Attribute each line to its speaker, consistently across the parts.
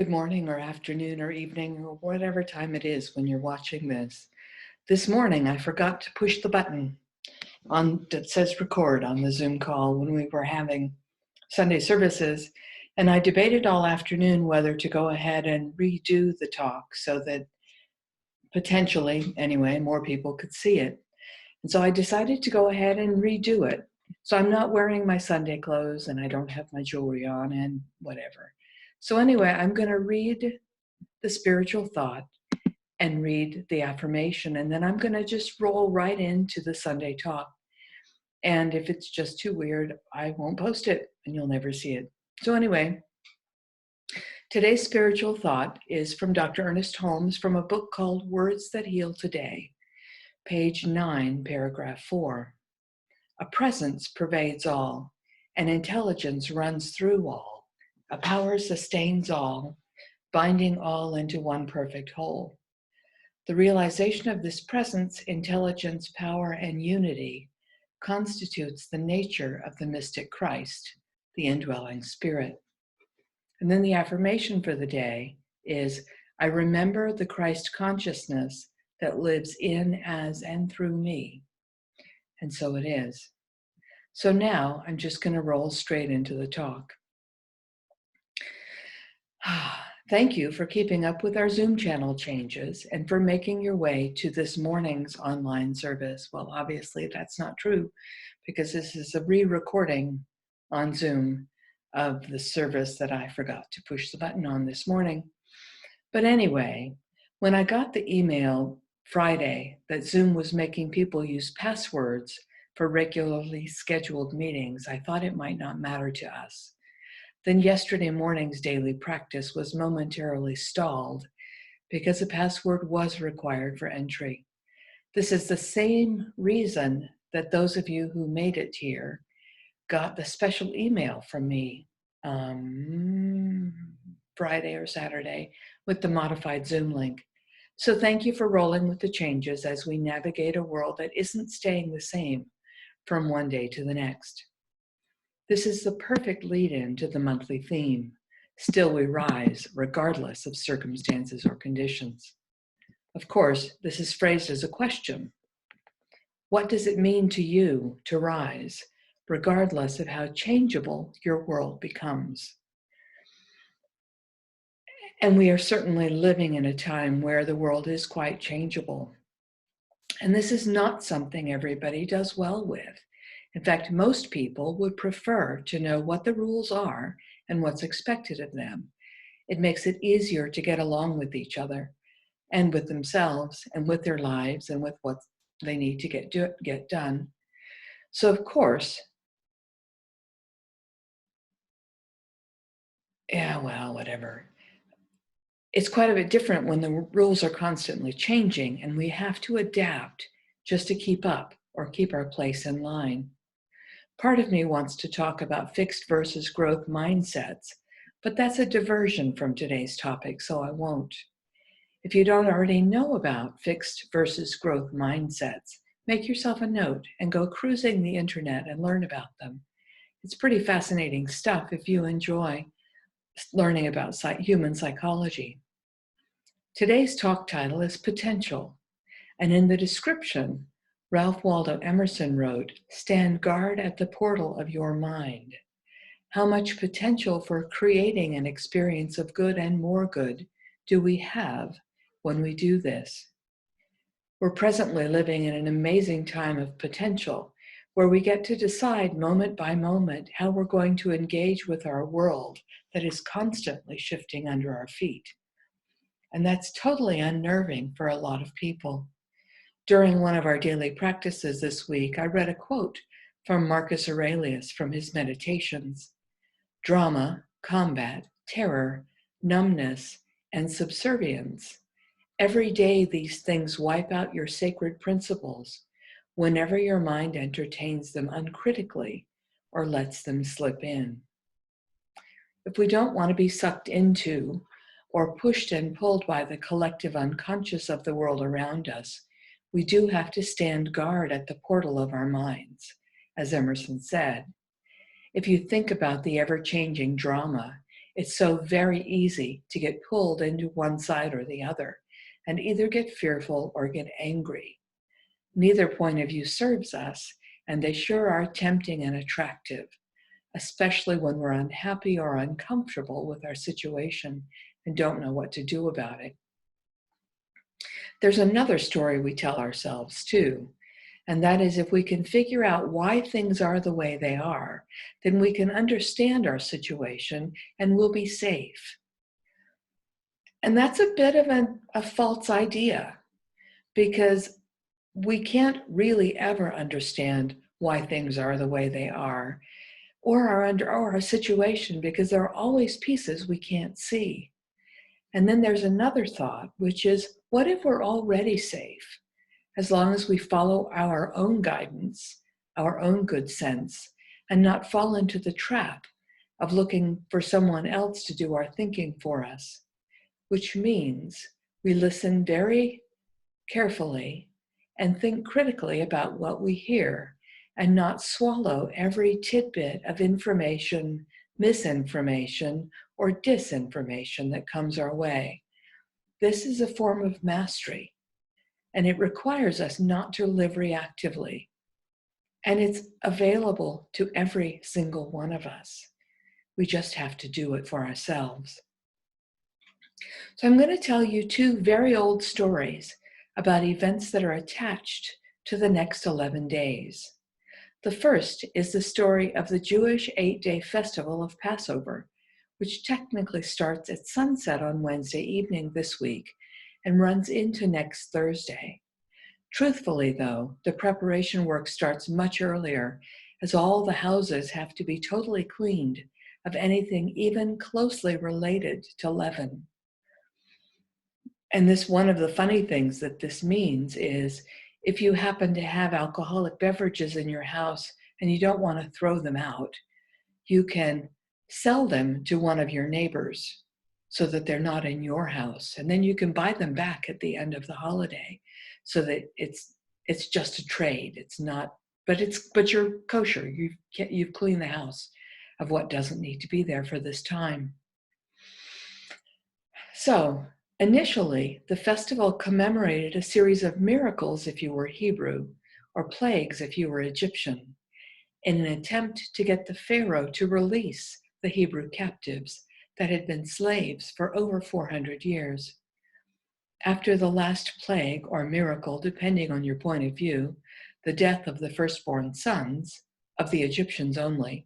Speaker 1: Good morning or afternoon or evening or whatever time it is when you're watching this. This morning, I forgot to push the button on that says record on the Zoom call when we were having Sunday services. And I debated all afternoon whether to go ahead and redo the talk so that potentially, anyway, more people could see it. And so I decided to go ahead and redo it. So I'm not wearing my Sunday clothes and I don't have my jewelry on and whatever. So anyway, I'm going to read the spiritual thought and read the affirmation. And then I'm going to just roll right into the Sunday talk. And if it's just too weird, I won't post it and you'll never see it. So anyway, today's spiritual thought is from Dr. Ernest Holmes from a book called Words That Heal Today, page 9, paragraph 4. A presence pervades all, an intelligence runs through all, a power sustains all, binding all into one perfect whole. The realization of this presence, intelligence, power, and unity constitutes the nature of the mystic Christ, the indwelling spirit. And then the affirmation for the day is, I remember the Christ consciousness that lives in, as, and through me. And so it is. So now I'm just going to roll straight into the talk. Thank you for keeping up with our Zoom channel changes and for making your way to this morning's online service. Well, obviously that's not true because this is a re-recording on Zoom of the service that I forgot to push the button on this morning. But anyway, when I got the email Friday that Zoom was making people use passwords for regularly scheduled meetings, I thought it might not matter to us. Then yesterday morning's daily practice was momentarily stalled because a password was required for entry. This is the same reason that those of you who made it here got the special email from me Friday or Saturday with the modified Zoom link. So thank you for rolling with the changes as we navigate a world that isn't staying the same from one day to the next. This is the perfect lead-in to the monthly theme, Still We Rise, regardless of circumstances or conditions. Of course, this is phrased as a question. What does it mean to you to rise, regardless of how changeable your world becomes? And we are certainly living in a time where the world is quite changeable. And this is not something everybody does well with. In fact, most people would prefer to know what the rules are and what's expected of them. It makes it easier to get along with each other and with themselves and with their lives and with what they need to get done. So of course, whatever. It's quite a bit different when the rules are constantly changing and we have to adapt just to keep up or keep our place in line. Part of me wants to talk about fixed versus growth mindsets, but that's a diversion from today's topic, so I won't. If you don't already know about fixed versus growth mindsets, make yourself a note and go cruising the internet and learn about them. It's pretty fascinating stuff if you enjoy learning about human psychology. Today's talk title is Potential, and in the description, Ralph Waldo Emerson wrote, "Stand guard at the portal of your mind." How much potential for creating an experience of good and more good do we have when we do this? We're presently living in an amazing time of potential where we get to decide moment by moment how we're going to engage with our world that is constantly shifting under our feet. And that's totally unnerving for a lot of people. During one of our daily practices this week, I read a quote from Marcus Aurelius from his meditations. Drama, combat, terror, numbness, and subservience. Every day these things wipe out your sacred principles whenever your mind entertains them uncritically or lets them slip in. If we don't want to be sucked into or pushed and pulled by the collective unconscious of the world around us, we do have to stand guard at the portal of our minds, as Emerson said. If you think about the ever-changing drama, It's so very easy to get pulled into one side or the other and either get fearful or get angry. Neither point of view serves us, and they sure are tempting and attractive, especially when we're unhappy or uncomfortable with our situation and don't know what to do about it. There's another story we tell ourselves too, and that is if we can figure out why things are the way they are, then we can understand our situation and we'll be safe. And that's a bit of a false idea, because we can't really ever understand why things are the way they are or our situation, because there are always pieces we can't see. And then there's another thought, which is, what if we're already safe? As long as we follow our own guidance, our own good sense, and not fall into the trap of looking for someone else to do our thinking for us, which means we listen very carefully and think critically about what we hear and not swallow every tidbit of information, misinformation, or disinformation that comes our way. This is a form of mastery, and it requires us not to live reactively. And it's available to every single one of us. We just have to do it for ourselves. So I'm going to tell you two very old stories about events that are attached to the next 11 days. The first is the story of the Jewish 8-day festival of Passover, which technically starts at sunset on Wednesday evening this week and runs into next Thursday. Truthfully, though, the preparation work starts much earlier, as all the houses have to be totally cleaned of anything even closely related to leaven. And one of the funny things that this means is, if you happen to have alcoholic beverages in your house and you don't want to throw them out, you can sell them to one of your neighbors so that they're not in your house. And then you can buy them back at the end of the holiday, so that it's just a trade. It's not, but you're kosher. You've cleaned the house of what doesn't need to be there for this time. So initially, the festival commemorated a series of miracles if you were Hebrew, or plagues if you were Egyptian, in an attempt to get the Pharaoh to release the Hebrew captives that had been slaves for over 400 years. After the last plague or miracle, depending on your point of view, the death of the firstborn sons, of the Egyptians only,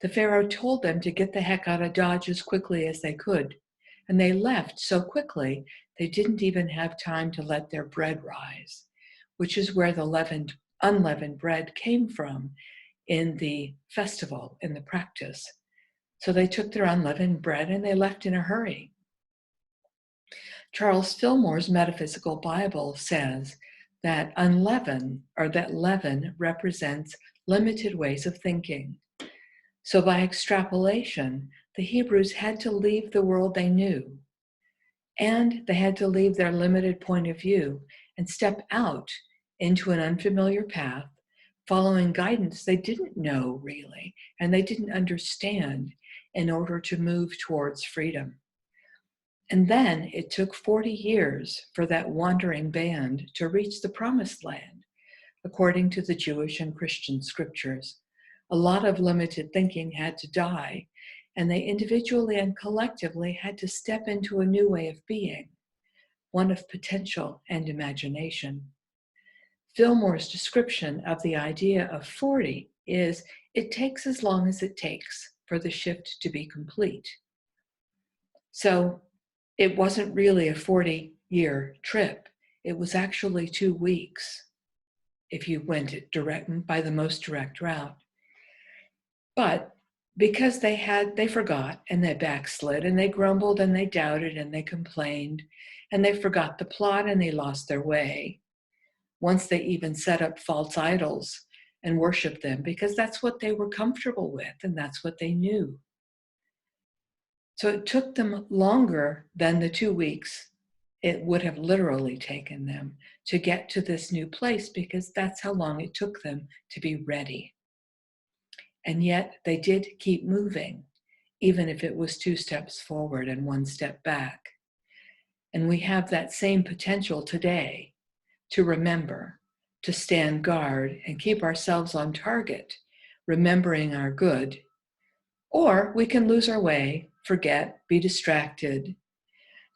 Speaker 1: the Pharaoh told them to get the heck out of Dodge as quickly as they could. And they left so quickly, they didn't even have time to let their bread rise, which is where the unleavened bread came from in the festival, in the practice. So they took their unleavened bread and they left in a hurry. Charles Fillmore's Metaphysical Bible says that leaven represents limited ways of thinking. So by extrapolation, the Hebrews had to leave the world they knew, and they had to leave their limited point of view and step out into an unfamiliar path, following guidance they didn't know really, and they didn't understand, in order to move towards freedom. And then it took 40 years for that wandering band to reach the promised land, according to the Jewish and Christian scriptures. A lot of limited thinking had to die, and they individually and collectively had to step into a new way of being, one of potential and imagination. Fillmore's description of the idea of 40 is, it takes as long as it takes for the shift to be complete. So it wasn't really a 40-year trip. It was actually 2 weeks if you went by the most direct route. But because they forgot and they backslid and they grumbled and they doubted and they complained and they forgot the plot and they lost their way. Once they even set up false idols and worshiped them, because that's what they were comfortable with and that's what they knew. So it took them longer than the 2 weeks it would have literally taken them to get to this new place, because that's how long it took them to be ready. And yet they did keep moving, even if it was 2 steps forward and 1 step back. And we have that same potential today to remember, to stand guard and keep ourselves on target, remembering our good. Or we can lose our way, forget, be distracted,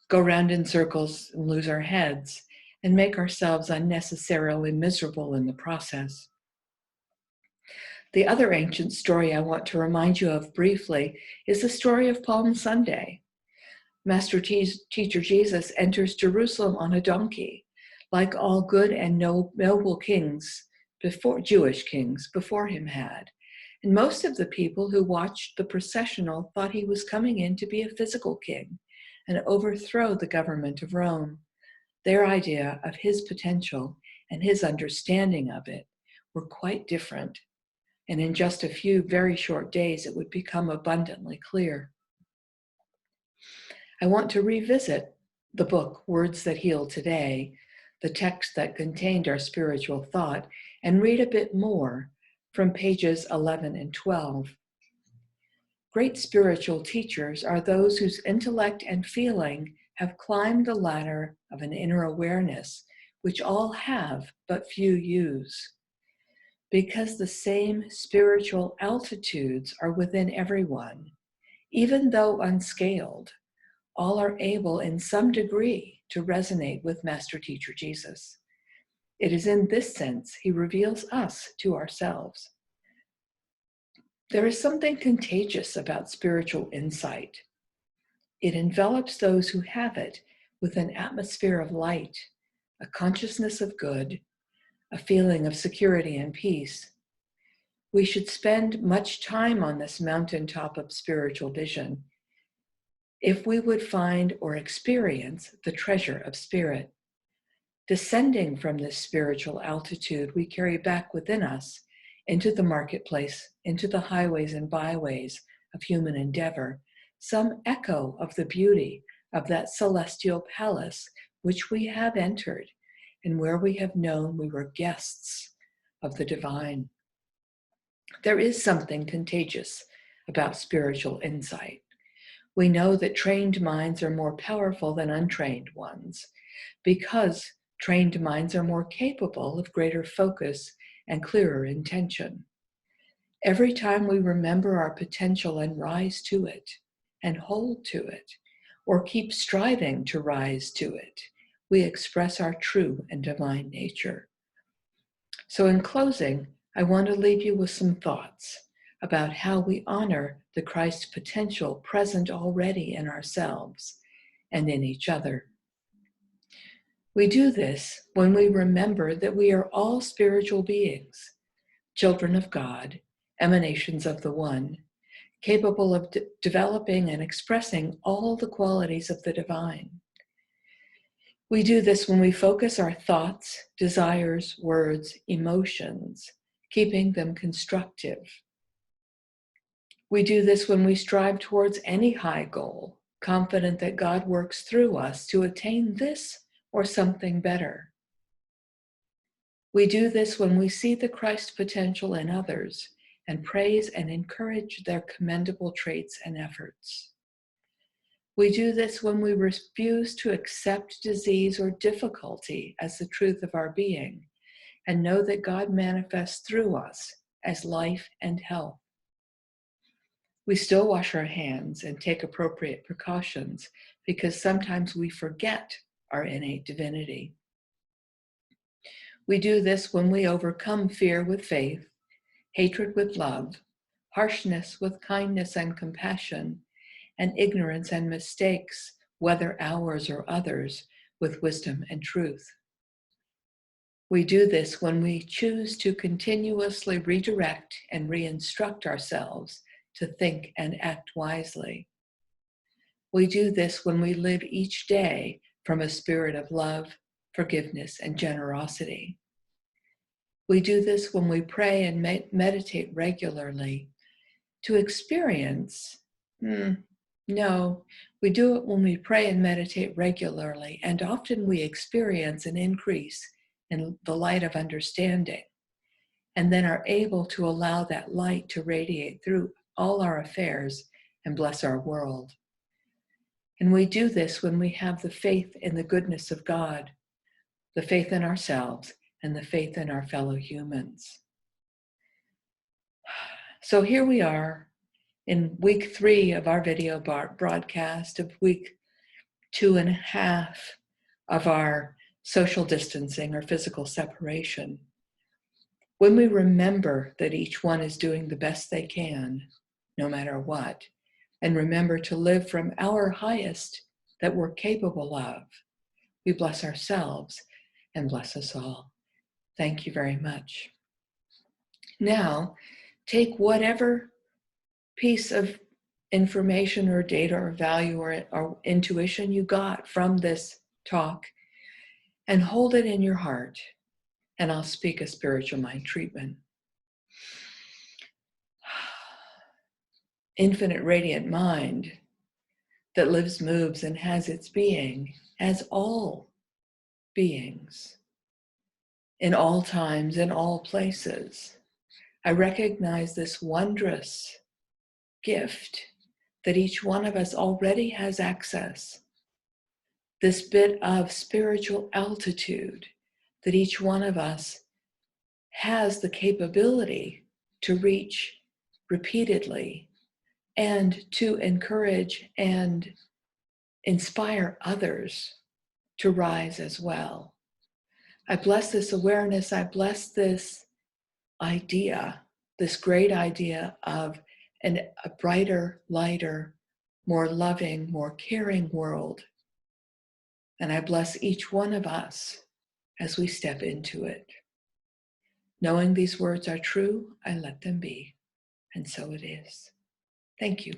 Speaker 1: go round in circles and lose our heads, and make ourselves unnecessarily miserable in the process. The other ancient story I want to remind you of briefly is the story of Palm Sunday. Master Teacher Jesus enters Jerusalem on a donkey, like all good and noble kings, Jewish kings before him had. And most of the people who watched the processional thought he was coming in to be a physical king and overthrow the government of Rome. Their idea of his potential and his understanding of it were quite different. And in just a few very short days, it would become abundantly clear. I want to revisit the book, Words That Heal Today, the text that contained our spiritual thought, and read a bit more from pages 11 and 12. Great spiritual teachers are those whose intellect and feeling have climbed the ladder of an inner awareness, which all have, but few use. Because the same spiritual altitudes are within everyone, even though unscaled, all are able in some degree to resonate with Master Teacher Jesus. It is in this sense he reveals us to ourselves. There is something contagious about spiritual insight. It envelops those who have it with an atmosphere of light, a consciousness of good, a feeling of security and peace. We should spend much time on this mountaintop of spiritual vision if we would find or experience the treasure of spirit. Descending from this spiritual altitude, we carry back within us into the marketplace, into the highways and byways of human endeavor, some echo of the beauty of that celestial palace which we have entered and where we have known we were guests of the divine. There is something contagious about spiritual insight. We know that trained minds are more powerful than untrained ones because trained minds are more capable of greater focus and clearer intention. Every time we remember our potential and rise to it and hold to it, or keep striving to rise to it, we express our true and divine nature. So in closing, I want to leave you with some thoughts about how we honor the Christ potential present already in ourselves and in each other. We do this when we remember that we are all spiritual beings, children of God, emanations of the One, capable of developing and expressing all the qualities of the divine. We do this when we focus our thoughts, desires, words, emotions, keeping them constructive. We do this when we strive towards any high goal, confident that God works through us to attain this or something better. We do this when we see the Christ potential in others and praise and encourage their commendable traits and efforts. We do this when we refuse to accept disease or difficulty as the truth of our being and know that God manifests through us as life and health. We still wash our hands and take appropriate precautions because sometimes we forget our innate divinity. We do this when we overcome fear with faith, hatred with love, harshness with kindness and compassion, and ignorance and mistakes, whether ours or others, with wisdom and truth. We do this when we choose to continuously redirect and re-instruct ourselves to think and act wisely. We do this when we live each day from a spirit of love, forgiveness, and generosity. We do this when we pray and meditate regularly to experience. No, we do it when we pray and meditate regularly, and often we experience an increase in the light of understanding, and then are able to allow that light to radiate through all our affairs and bless our world. And we do this when we have the faith in the goodness of God, the faith in ourselves, and the faith in our fellow humans. So here we are in week 3 of our video broadcast of week 2.5 of our social distancing or physical separation. When we remember that each one is doing the best they can, no matter what, and remember to live from our highest that we're capable of, we bless ourselves and bless us all. Thank you very much. Now, take whatever piece of information or data or value or intuition you got from this talk and hold it in your heart, and I'll speak a spiritual mind treatment. Infinite radiant mind that lives, moves, and has its being as all beings in all times, in all places. I recognize this wondrous gift that each one of us already has access, this bit of spiritual altitude that each one of us has the capability to reach repeatedly and to encourage and inspire others to rise as well. I bless this awareness. I bless this idea, this great idea of a brighter, lighter, more loving, more caring world. And I bless each one of us as we step into it. Knowing these words are true, I let them be. And so it is. Thank you.